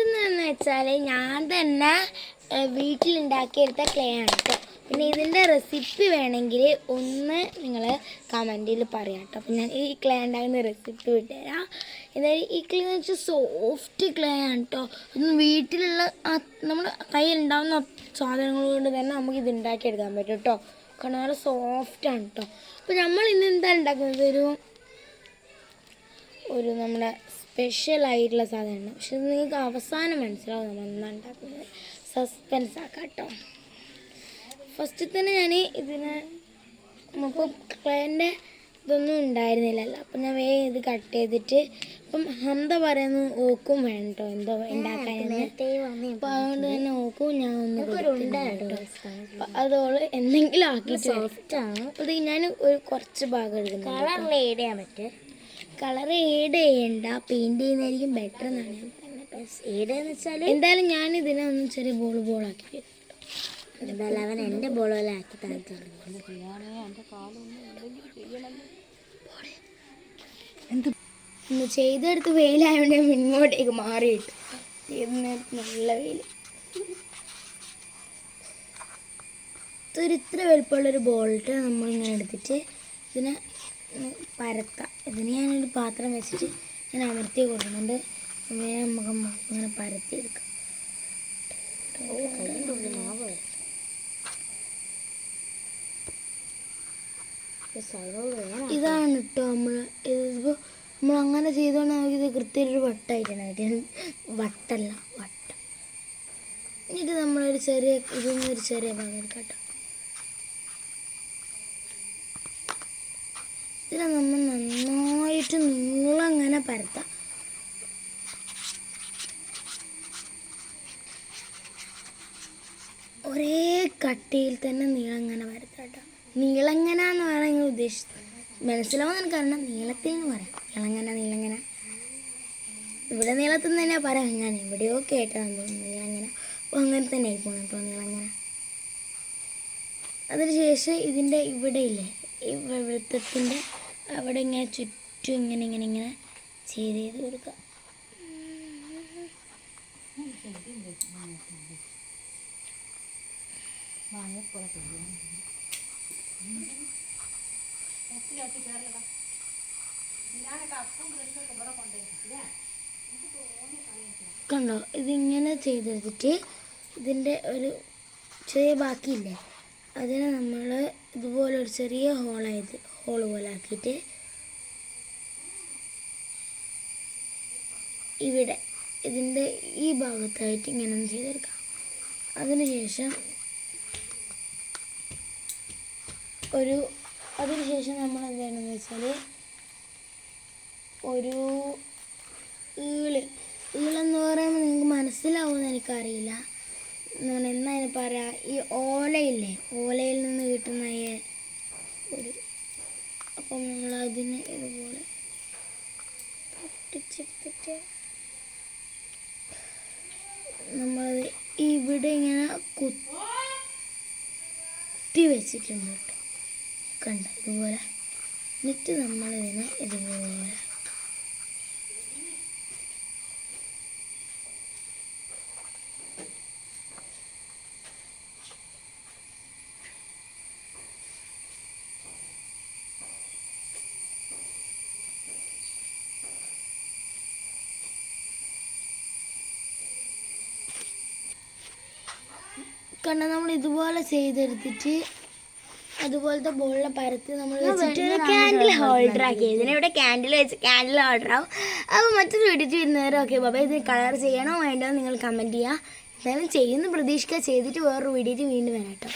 ഇതെന്ന് വെച്ചാൽ ഞാൻ തന്നെ വീട്ടിലുണ്ടാക്കിയെടുത്ത ക്ലേ ആണ് കേട്ടോ. പിന്നെ ഇതിൻ്റെ റെസിപ്പി വേണമെങ്കിൽ ഒന്ന് നിങ്ങൾ കമൻറ്റിൽ പറയാം കേട്ടോ. അപ്പം ഞാൻ ഈ ക്ലേ ഉണ്ടാകുന്ന റെസിപ്പി വിട്ടുതരാം. എന്തായാലും ഈ ക്ലേ എന്ന് വെച്ചാൽ സോഫ്റ്റ് ക്ലേ ആണ് കേട്ടോ. ഇതൊന്നും വീട്ടിലുള്ള നമ്മുടെ കയ്യിലുണ്ടാകുന്ന സാധനങ്ങൾ കൊണ്ട് തന്നെ നമുക്ക് ഇത് ഉണ്ടാക്കിയെടുക്കാൻ പറ്റും കേട്ടോ. കാരണം നല്ല സോഫ്റ്റാണ് കേട്ടോ. അപ്പോൾ നമ്മൾ ഇന്ന് എന്താ ഉണ്ടാക്കുന്നത്, ഒരു നമ്മുടെ സ്പെഷ്യലായിട്ടുള്ള സാധനമാണ്. പക്ഷെ ഇത് നിങ്ങൾക്ക് അവസാനം മനസ്സിലാവും നമ്മൾ എന്താ ഉണ്ടാക്കുന്നത്. സസ്പെൻസ് ആക്കാം കേട്ടോ. ഫസ്റ്റ് തന്നെ ഞാൻ ഇതിന് നമുക്ക് ക്ലേൻ്റെ ഇതൊന്നും ഉണ്ടായിരുന്നില്ലല്ലോ. അപ്പം ഞാൻ വേഗം ഇത് കട്ട് ചെയ്തിട്ട്, അപ്പം ഹംദ പറയുന്നു ഓക്കും വേണം കേട്ടോ എന്തോ ഉണ്ടാക്കാനെന്ന്. അപ്പം അതുകൊണ്ട് തന്നെ ഓക്കും ഞാൻ ഒന്ന് കേട്ടോ. അപ്പം അതോള് എന്തെങ്കിലും ആക്കിയിട്ട് സോഫ്റ്റാണ്. അത് ഞാൻ ഒരു കുറച്ച് ഭാഗം എടുക്കുന്നു. കളർ ഏഡ് ചെയ്യാൻ പറ്റും. കളർ ഏഡ് ചെയ്യണ്ട, പെയിൻറ് ചെയ്യുന്നതായിരിക്കും ബെറ്റർ എന്നാണ് ഞാൻ പറയുന്നത്. ഏഡ് എന്ന് വെച്ചാൽ എന്തായാലും ഞാൻ ഇതിനെ ഒന്ന് ചെറിയ ബോളാക്കി എന്തായാലും അവൻ എൻ്റെ ബോളോലാക്കി താഴ്ത്തുള്ളൂ. എന്ത് ചെയ്തെടുത്ത് വെയിലായതുകൊണ്ട് ഞാൻ ഇങ്ങോട്ടേക്ക് മാറിയിട്ടു. നല്ല വെയിൽ. ഇത്ര വലുപ്പമുള്ളൊരു ബോൾട്ട് നമ്മളിങ്ങനെ എടുത്തിട്ട് ഇതിനെ പരത്താം. ഇതിന് ഞാനൊരു പാത്രം വെച്ചിട്ട് ഞാൻ അമർത്തി കൊടുക്കുന്നുണ്ട്. നമുക്ക് ഇങ്ങനെ പരത്തിയെടുക്കാം. ഇതാണ് കേട്ടോ ഇതിപ്പോൾ നമ്മളങ്ങനെ ചെയ്തുകൊണ്ട് നമുക്കിത് കൃത്യമായിട്ടൊരു വട്ടായിട്ടാണ്. വട്ടല്ല, വട്ടം. എന്നിട്ട് നമ്മളൊരു ഇതൊന്നൊരു ചെറിയ ഭാഗം എടുക്കാം കേട്ടോ. ഇതിനെ നമ്മൾ നന്നായിട്ട് നീളങ്ങനെ പരത്താം. ഒരേ കട്ടിയിൽ തന്നെ നീളങ്ങനെ പരത്താം കേട്ടോ. നീളങ്ങന എന്ന് വേണമെങ്കിൽ ഉദ്ദേശിച്ചത് മനസ്സിലാവും എനിക്ക് അറിയണം. നീളത്തിൽ എന്ന് പറയാം. നീളങ്ങന ഇവിടെ നീളത്തിൽ നിന്ന് തന്നെ പറയാം. ഞാൻ എവിടെയോ കേട്ടതാന്ന് തോന്നുന്നു നീളങ്ങന. അപ്പോൾ അങ്ങനെ തന്നെ ആയി പോകണം കേട്ടോ നീളങ്ങന. അതിനുശേഷം ഇതിൻ്റെ ഇവിടെ ഇല്ലേ, ഈ വൃത്തത്തിൻ്റെ അവിടെ ഇങ്ങനെ ചുറ്റും ഇങ്ങനെ ചെയ്ത് കൊടുക്കുക. കണ്ടോ, ഇതിങ്ങനെ ചെയ്തെടുത്തിട്ട് ഇതിൻ്റെ ഒരു ചെറിയ ബാക്കിയില്ലേ അതിനെ നമ്മൾ ഇതുപോലെ ഒരു ചെറിയ ഹോള് പോലെ ആക്കിയിട്ട് ഇവിടെ ഇതിൻ്റെ ഈ ഭാഗത്തായിട്ട് ഇങ്ങനെ ഒന്ന് ചെയ്തെടുക്കാം. അതിനുശേഷം നമ്മൾ എന്താണെന്ന് വെച്ചാൽ ഒരു ഈളെന്ന് പറയുമ്പോൾ നിങ്ങൾക്ക് മനസ്സിലാവുമെന്ന് എനിക്കറിയില്ല. എന്നാ പറയാം, ഈ ഓലയില്ലേ, ഓലയിൽ നിന്ന് കിട്ടുന്ന അപ്പം നമ്മളതിനെ ഇതുപോലെ പൊട്ടിച്ചെടുത്തിട്ട് നമ്മളത് ഇവിടെ ഇങ്ങനെ കുത്തി വെച്ചിട്ടുണ്ട് കേട്ടോ. കണ്ട ഇതുപോലെ. എന്നിട്ട് നമ്മളിതിനെ ഇതുപോലെ കണ്ട നമ്മൾ ഇതുപോലെ ചെയ്തെടുത്തിട്ട് അതുപോലത്തെ ബോളിനെ പരത്തി നമ്മൾ വെച്ചിട്ട് ക്യാൻഡിൽ ഹോൾഡർ ആക്കി. ഇതിനിവിടെ ക്യാൻഡിൽ വെച്ച് ക്യാൻഡിൽ ഹോൾഡർ ആവും. അപ്പോൾ മറ്റൊരു വീഡിയോ വരുന്നവരെ ഓക്കെ ബാബാ. ഇത് കളർ ചെയ്യണോ വേണ്ടോ നിങ്ങൾ കമൻറ്റ് ചെയ്യുക. എന്തായാലും ചെയ്യുന്ന പ്രതീക്ഷിക്കുക. ചെയ്തിട്ട് വേറൊരു വീഡിയോയിൽ വീണ്ടും വരാം കേട്ടോ.